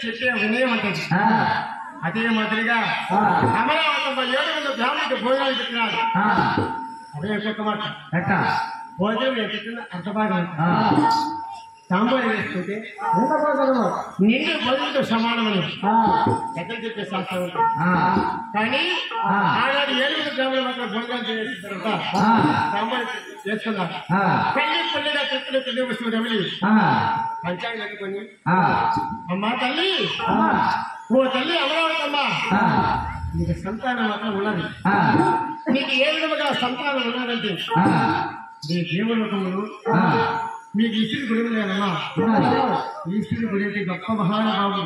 చెప్పే వినయం ఉంటుంది. అదే మాదిరిగా అమరావతి 700 బ్రాహ్మణులకు భోజనాలు పెట్టినాడు. అదే ఒక్కొక్క మాట భోజనం పెట్టిన అర్థభాగం సాంబారు వేసుకుంటే నిండు భోజనంతో సమానమని ఎక్కడ చెప్పే శాస్త్రం ఉంటుంది. కానీ ఆనాడు 700 బ్రాహ్మణుల మధ్య భోజనాలు చేసిన తర్వాత సాంబారు చేసుకున్నారు. పెళ్లిగా చెప్పులు పెళ్లి వస్తువులు రమిలి పంచాంగం కట్టుకొని అమ్మా తల్లి, ఓ తల్లి అమరావతి అమ్మా, నీకు సంతానం మాత్రం ఉన్నది. నీకు ఏ విధముగా సంతానం ఉన్నదంటే నీ జీవనములు మీకు ఇస్త్రీ గుడి లేదమ్మా. ఈశ్వరుని గుడి గొప్ప మహానుభావుడు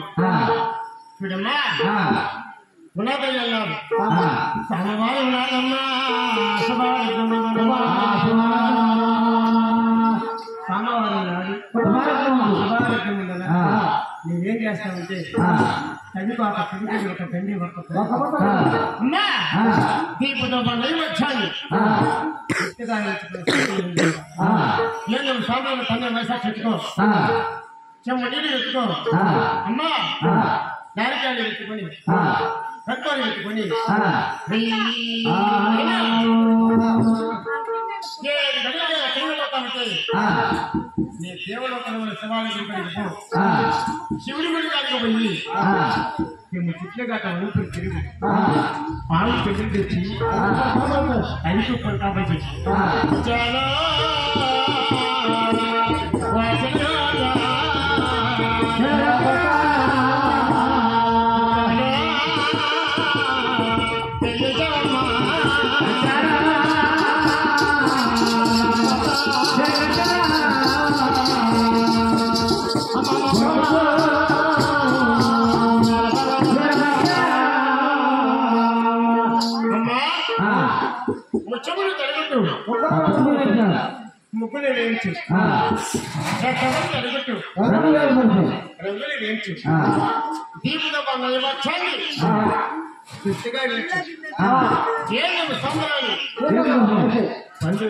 చూడమ్మా ఉన్నదయ్య అన్నారు. సమావారు ఉన్నారమ్మా, సమావారు నువ్వేం చేస్తావంటే తల్లిపాక పెళ్లి ఒక పెళ్లి దీపుతో వచ్చాను నేను స్వామి పన్నె వయసా పెట్టుకో, చెమ్మ నీళ్ళు పెట్టుకో అమ్మా, నారికాయలు పెట్టుకొని రక్తాలు పెట్టుకొని నీ దేవుడు శివుడి గుడి కాడికి పోయి మేము చుట్లగాక ఊపిరి తిరిగి పాలు పెళ్లి తెచ్చి ఐదు కాబట్టి ముచ్చములు తరగట్టు, ముగ్గులు వేయించు, తరగట్టు, రంగులు వేయించు, దీపుల వచ్చండి దృష్టిగా వేయించు, ఏడు సంబరాలు పండు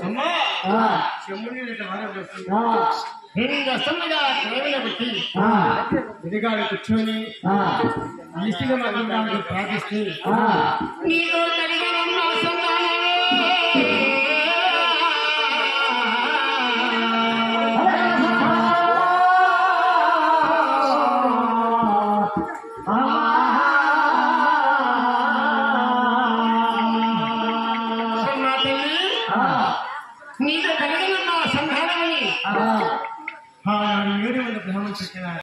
అమ్మా చెమ్ముని రెండు అసలుగా కేవల పెట్టి ఎదిగాడు కూర్చొని ఇష్టగా మాత్రం ప్రార్థిస్తే నీతో కలిగిన నీతో కలిగిన సంధానమని 700 బ్రాహ్మణులు చెప్పినారు.